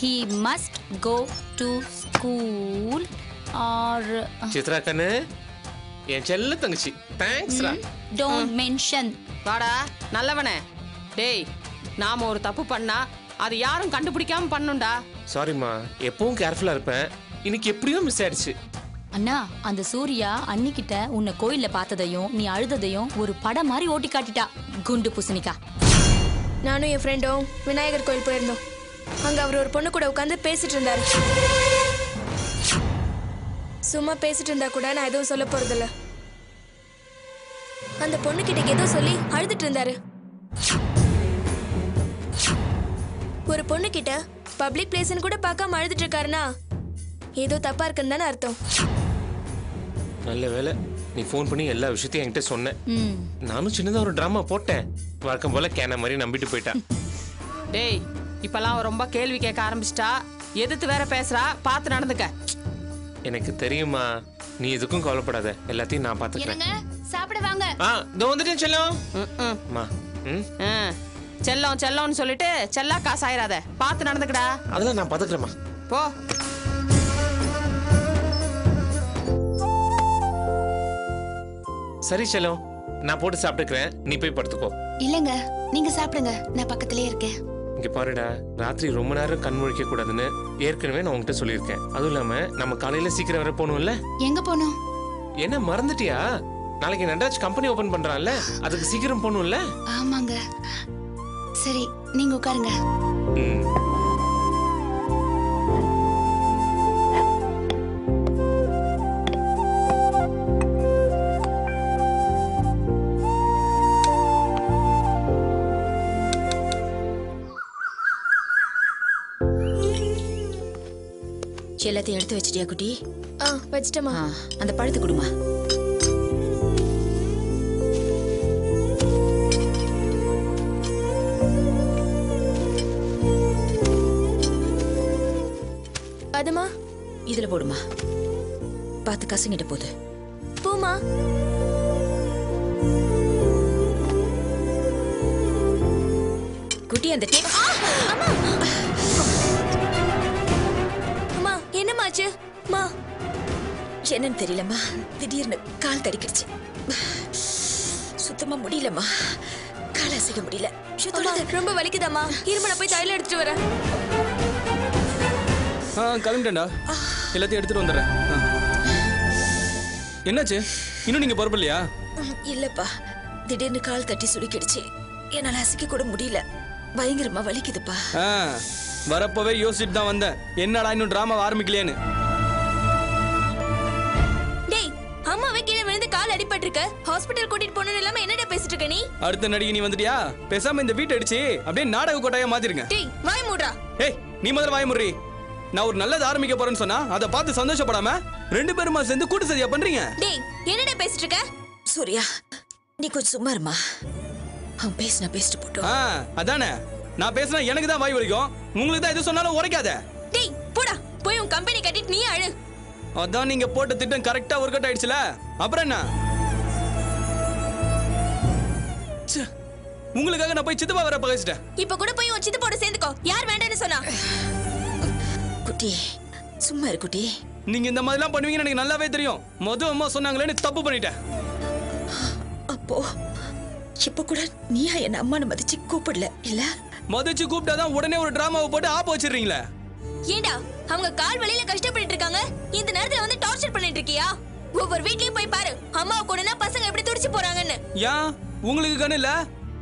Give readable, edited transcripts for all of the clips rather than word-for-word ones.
he must go to school or Chitra கண்ணு என் செல்ல தங்கச்சி தேங்க்ஸ்ரா. don't mention. வாடா நல்லவனே. டேய் நாம ஒரு தப்பு பண்ணா அது யாரும் கண்டுபிடிக்காம பண்ணுண்டா. சாரிம்மா, எப்பவும் கேர்ஃபுல்லா இருப்பேன். இன்னைக்கு எப்படியோ மிஸ் ஆயிடுச்சு. அண்ணா, அந்த சூர்யா அன்னிக்கிட்ட உன்னை கோயில்ல பார்த்ததையும் நீ அழுததையும் ஒரு படம் மாதிரி ஓட்டி காட்டிட்டா. குண்டு பூசணிக்கா. நானும் என் ஃப்ரெண்டும் விநாயகர் கோயில் போயிருந்தோம். அங்க அவர் ஒரு பொண்ணு கூட உட்காந்து பேசிட்டு இருந்தாரு. சும்மா பேசிட்டு இருந்தா கூட நான் எதுவும் சொல்ல போறதில்ல. அந்த பொண்ணு கிட்ட ஏதோ சொல்லி அழுதுட்டு இருந்தாரு. ஒரு பொண்ணு கிட்ட பப்ளிக் பிளேஸ்னு கூட பார்க்காம அழுதுட்டு இருக்காருன்னா ஏதோ தப்பா இருக்குன்னு தானே அர்த்தம். நல்ல வேலை நீ ஃபோன் பண்ணி எல்லா விஷயத்தையும் என்கிட்ட சொன்ன. நானும் சின்னதா ஒரு டிராமா போட்டேன். வழக்கம் போல கேன மாதிரி நம்பிட்டு போயிட்டா. டேய் இப்பெல்லாம் ரொம்ப கேள்வி கேட்க ஆரம்பிச்சிட்டா. எதிர்த்து வேற பேசுறா, பார்த்து நடந்துக்க. எனக்கு தெரியுமா, நீ எதுக்கும் கவலைப்படாத, எல்லாத்தையும் நான் பாத்துக்கிறேன். சாப்பிட வாங்க. இதோ வந்துட்டேன் செல்லம். செல்லம் செல்லம்னு சொல்லிட்டு செல்லா காசு ஆயிராத, பார்த்து நடந்துக்கடா. அதெல்லாம் நான் பாத்துக்கிறேம்மா. போ. சரி செல்லம், நான் போட்டு சாப்பிட்டுக்கிறேன், நீ போய் படுத்துக்கோ. இல்லங்க, நீங்க சாப்பிடுங்க, நான் பக்கத்திலே இருக்கேன். இங்க பாருடா, ராத்திரி ரொம்ப நேரம் கண் முழிக்க கூடாதுன்னு ஏற்கனவே நான் உங்ககிட்ட சொல்லியிருக்கேன். அதுவும் இல்லாம நம்ம காலையில சீக்கிரம் வர போகணும்ல. எங்க போகணும்? என்ன மறந்துட்டியா? நாளைக்கு நட்ராஜ் கம்பெனி ஓபன் பண்றான்ல, அதுக்கு சீக்கிரம் போகணும்ல. ஆமாங்க. சரி, நீங்க உட்காருங்க. எல்லாத்தையும் எடுத்து வச்சிட்டியா குட்டி? வச்சிட்டமா. அந்த பழத்தை கொடுமா. அதுமா இதுல போடுமா. பார்த்து கசங்கிட்ட போது. பூமா. குட்டி அந்த டேப். என்னமாச்சு? மா என்னன்னு தெரியலம்மா, திடீர்னு கால் தடிக்கிடுச்சு. சுத்தமா முடியலம்மா, கால் அசைக்க முடியல. ரொம்ப வலிக்குதாம்மா? இருமல போய் தைலம் எடுத்துட்டு வரேன். கிளம்பிட்டேன்டா, எல்லாத்தையும் எடுத்துட்டு வந்துடுறேன். என்னாச்சு? இன்னும் நீங்க பொறுப்பில்லையா? இல்லப்பா, திடீர்னு கால் தட்டி சுருக்கிடுச்சு. என்னால அசைக்க கூட முடியல, பயங்கரமா வலிக்குதுப்பா. வரப்பவே யோசிச்சுட்டு தான் வந்தேன், என்னடா இன்னும் டிராமா ஆரம்பிக்கலையேன்னு. டேய், அம்மாவே கீழே விழுந்து கால் அடிபட்டு இருக்க, ஹாஸ்பிடல் கூட்டிட்டு போறேன்னு இல்லாம என்னடா பேசிட்டு இருக்க நீ? அடுத்த நடிகை நீ வந்துட்டியா? பேசாம இந்த வீட்டை அடிச்சு அப்படியே நாடக கோட்டையா மாத்திருங்க. டேய் வாய் மூடுடா. ஏய் நீ முதல்ல வாய் மூடுறி. நான் ஒரு நல்லது ஆரம்பிக்க போறேன்னு சொன்னா அதை பார்த்து சந்தோஷப்படாம ரெண்டு பேருமா சேர்ந்து கூட்டு சதியா பண்றீங்க. டேய் என்னடா பேசிட்டு இருக்க? சூர்யா, நீ கொஞ்சம் சும்மா இருமா. அவன் பேசிட்டு போட்டோம். அதானே, நான் பேசினா எனக்கு தான் வாய் வலிக்கும், உங்களுக்கு தான் எது சொன்னாலும் உரைக்காத. டேய் போடா, போய் உன் கம்பெனி கட்டிட்டு நீ அழு. அதான் நீங்க போட்ட திட்டம் கரெக்டா ஒர்க் அவுட் ஆயிடுச்சுல, அப்புறம் என்ன? உங்களுக்காக நான் போய் சித்தப்பா வர பகைச்சிட்டேன். இப்ப கூட போய் உன் சித்தப்போட சேர்ந்துக்கோ. யார் வேண்டான்னு சொன்னா? குட்டி சும்மா இரு குட்டி. நீங்க இந்த மாதிரிலாம் பண்ணுவீங்கன்னு எனக்கு நல்லாவே தெரியும். அம்மா சொன்னாங்களேன்னு தப்பு பண்ணிட்டேன். அப்போ இப்ப கூட நீயா என்ன அம்மானு மதிச்சு கூப்பிடல இல்ல? மதிச்சு கூப்பிட்டாதான் உடனே ஒரு டிராமாவை போட்டு ஆப்ப வச்சிடுறீங்களே. ஏண்டா அவங்க கால் வலியில கஷ்டப்பட்டு இருக்காங்க, இந்த நேரத்துல வந்து டார்ச்சர் பண்ணிட்டு இருக்கியா? ஒவ்வொரு வீட்லயும் போய் பாரு, அம்மா கூடனா பசங்க எப்படி துடிச்சு போறாங்கன்னு. ஏன் உங்களுக்கு கண்ணு இல்ல?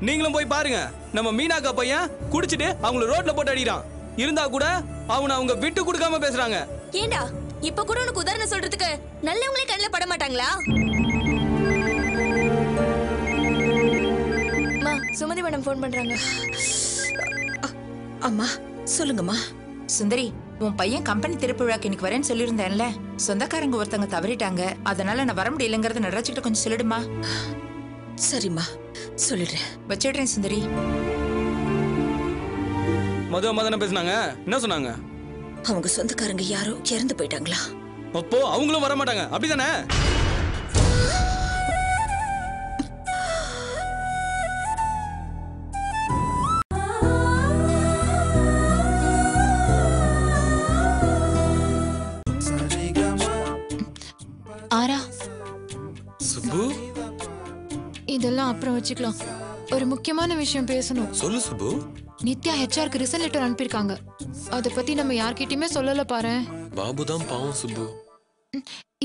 நீங்களும் போய் பாருங்க. நம்ம மீனாக்கா பையன் குடிச்சிட்டு அவங்கள ரோட்ல போட்டு அடிக்கிறான். இருந்தா கூட அவனை அவங்க விட்டு கொடுக்காம பேசுறாங்க. ஏண்டா இப்ப கூட உனக்கு உதாரணம் சொல்றதுக்கு நல்லவங்களே கண்ணில் பட மாட்டாங்களா? அம்மா, சுமதி மேடம் ஃபோன் பண்றாங்க. அம்மா சொல்லுங்கம்மா. சுந்தரி, உன் பையன் கம்பெனி திருப்பிழாக்கு இன்னைக்கு வரேன்னு சொல்லியிருந்தேன்ல, சொந்தக்காரங்க ஒருத்தங்க தவறிட்டாங்க, அதனால நான் வர முடியலங்கிறத நடராஜ்கிட்ட கொஞ்சம் சொல்லிடுமா. சரிம்மா சொல்லிடுறேன். வச்சிடுறேன் சுந்தரி. அம்மா தானே பேசுனாங்க, என்ன சொன்னாங்க? அவங்க சொந்தக்காரங்க யாரோ இறந்து போயிட்டாங்களா? அப்போ அவங்களும் வர மாட்டாங்க அப்படிதானே? சுப்பு, இதெல்லாம் அப்புறம் வச்சுக்கலாம். ஒரு முக்கியமான விஷயம் பேசணும். சொல்லு சுப்பு. நித்யா ஹெச்ஆருக்கு ரிசன் லெட்டர் அனுப்பியிருக்காங்க. அதை பத்தி நம்ம யார்கிட்டயுமே சொல்லல பாரு. பாபு தான் பாவம் சுப்பு.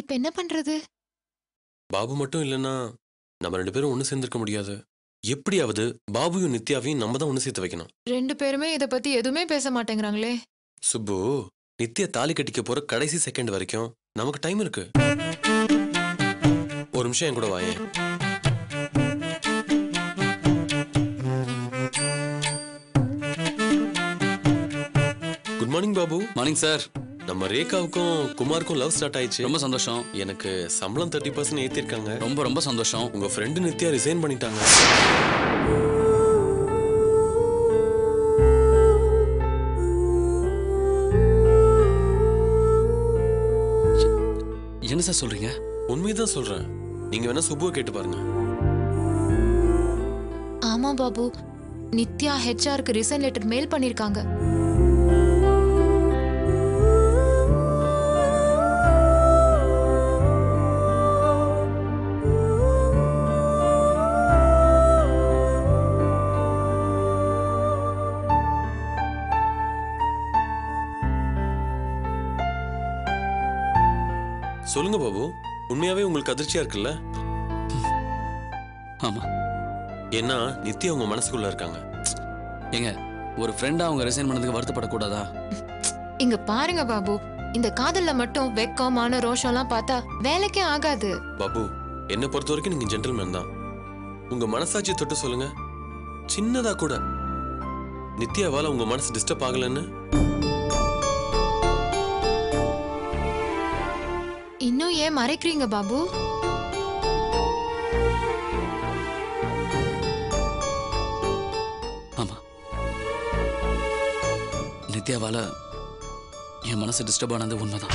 இப்ப என்ன பண்றது? பாபு மட்டும் இல்லைன்னா நம்ம 2 பேரும் ஒன்று சேர்ந்திருக்க முடியாது. எப்படியாவது பாபுயும் நித்யாவையும் நம்ம தான் ஒன்று சேர்த்து வைக்கணும். 2 பேருமே இதை பத்தி எதுவுமே பேச மாட்டேங்கிறாங்களே. சுப்பு, நித்யா தாலி கட்டிக்க போற கடைசி செகண்ட் வரைக்கும் நமக்கு டைம் இருக்கு. ஒரு நிமிஷம் என் கூட வாயேன். Good morning Babu. Morning sir. நம்ம ரேகாவுக்கும் குமாருக்கும் லவ் ஸ்டார்ட் ஆயிடுச்சு. ரொம்ப சந்தோஷம். எனக்கு சம்பளம் 30% ஏத்திருக்காங்க. ரொம்ப ரொம்ப சந்தோஷம். உங்க ஃப்ரெண்டு நித்யா ரிசைன் பண்ணிட்டாங்க. என்ன சார் சொல்றீங்க? உண்மைதான் சொல்றேன். நீங்க வேணா சுப்புவை கேட்டு பாருங்க. ஆமா பாபு, நித்யா ஹெச்ஆருக்கு ரிசன் லெட்டர் மெயில் பண்ணிருக்காங்க. சொல்லுங்க பாபு, உண்மையாவே உங்களுக்கு அதிர்ச்சியா இருக்குல்ல? ஆமா. ஏன்னா நித்யா உங்க மனசுக்குள்ள இருக்காங்க. ஏங்க, ஒரு ஃப்ரெண்டா அவங்க ரிசைன் பண்ணதுக்கு வருத்தப்படக்கூடாதா? இங்க பாருங்க பாபு, இந்த காதல்ல மட்டும் வெக்கம், மான, ரோஷம்லாம் பார்த்தா வேலைக்கே ஆகாது. பாபு, என்னை பொறுத்த வரைக்கும் நீங்க ஜென்டில்மேன் தான். உங்க மனசாட்சியை தொட்டு சொல்லுங்க, சின்னதா கூட நித்யாவால உங்க மனசு டிஸ்டர்ப் ஆகலன்னு. இன்னும் ஏன் மறைக்கிறீங்க பாபு? ஆமா, நித்யாவால என் மனசு டிஸ்டர்ப் ஆனது உண்மைதான்.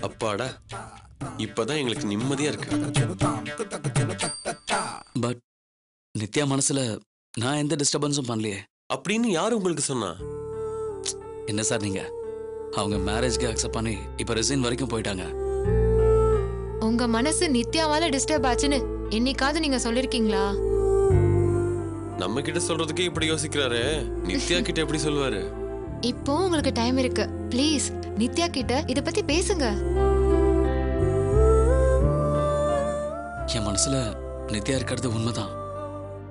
அப்பாடா, இப்பதான் எங்களுக்கு நிம்மதியா இருக்கு. பட் நித்யா மனசுல நான் எந்த டிஸ்டர்பன்ஸும் பண்ணலையே. அப்படின்னு யாரு உங்களுக்கு சொன்னா? என்ன சார் நீங்க? அவங்க மேரேஜ்க்கு அக்செப்ட் பண்ணி இப்ப ரிசைன் வரைக்கும் போயிட்டாங்க. உங்க மனசு நித்யாவால டிஸ்டர்ப் ஆச்சுன்னு என்னைக்காவது நீங்க சொல்லிருக்கீங்களா? நம்ம கிட்ட சொல்றதுக்கே இப்படி யோசிக்கிறாரு, நித்யா கிட்ட எப்படி சொல்லுவாரு? இப்போ உங்களுக்கு டைம் இருக்கு. ப்ளீஸ் நித்யா கிட்ட இத பத்தி பேசுங்க. என் மனசுல நித்யா இருக்கிறது உண்மைதான்.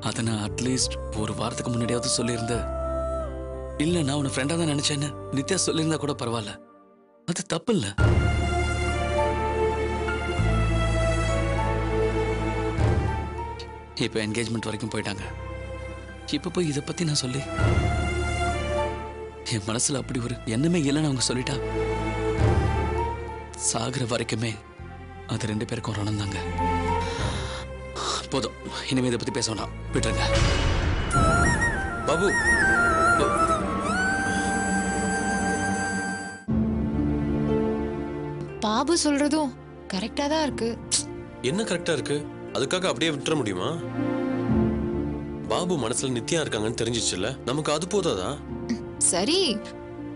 அதை நான் அட்லீஸ்ட் ஒரு வாரத்துக்கு முன்னாடியாவது சொல்லியிருந்த. இல்ல, நான் உன்னை ஃப்ரெண்டா தான் நினைச்சேன்னு நித்யா சொல்லியிருந்தா கூட பரவாயில்ல. அது தப்பு இல்ல. இப்ப என்கேஜ்மெண்ட் வரைக்கும் போயிட்டாங்க. இப்ப போய் இதை பத்தி நான் சொல்லி என் மனசுல அப்படி ஒரு எண்ணமே இல்லைன்னு அவங்க சொல்லிட்டா, சாகுற வரைக்குமே அது 2 பேருக்கும் ரணம் தாங்க. போதும், இனிமே இதை பத்தி பேச வேண்டாம், விட்டுருங்க. பாபு, பாபு சொல்றதும் கரெக்டா தான் இருக்கு. என்ன கரெக்டா இருக்கு? அதுக்காக அப்படியே விட்டுற முடியுமா? பாபு மனசுல நித்யா இருக்காங்கன்னு தெரிஞ்சிச்சுல்ல, நமக்கு அது போதாதா? சரி,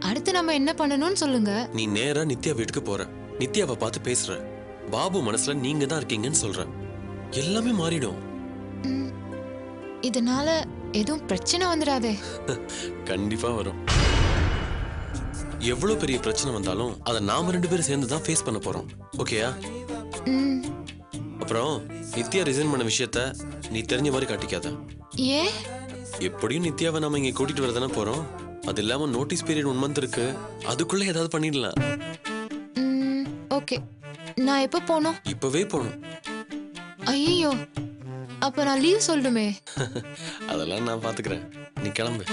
அடுத்து நம்ம என்ன பண்ணணும்னு சொல்லுங்க. நீ நேரா நித்யா வீட்டுக்கு போற, நித்யாவை பார்த்து பேசுற, பாபு மனசுல நீங்க தான் இருக்கீங்கன்னு சொல்ற, எல்லாமே மாறிடும். இதனால எதுவும் பிரச்சனை வந்துடாதே? கண்டிப்பா வரும். எவ்வளவு பெரிய பிரச்சனை வந்தாலும் அதை நாம 2 பேரும் சேர்ந்து தான் ஃபேஸ் பண்ண போறோம். ஓகேயா? அப்புறம் நித்யா ரிசைன் பண்ண விஷயத்த நீ தெரிஞ்ச மாதிரி காட்டிக்காத. ஏன்? எப்படியும் நித்யாவை நாம இங்க கூட்டிட்டு வரதானே போறோம். அது இல்லாம நோட்டீஸ் பீரியட் 1 month இருக்கு, அதுக்குள்ள ஏதாவது பண்ணிடலாம். ஓகே, நான் எப்ப போகணும்? இப்பவே போகணும். ஐயோ, அப்ப நான் லீவ் சொல்லணுமே. அதெல்லாம் நான் பாத்துக்கிறேன், நீ கிளம்பு.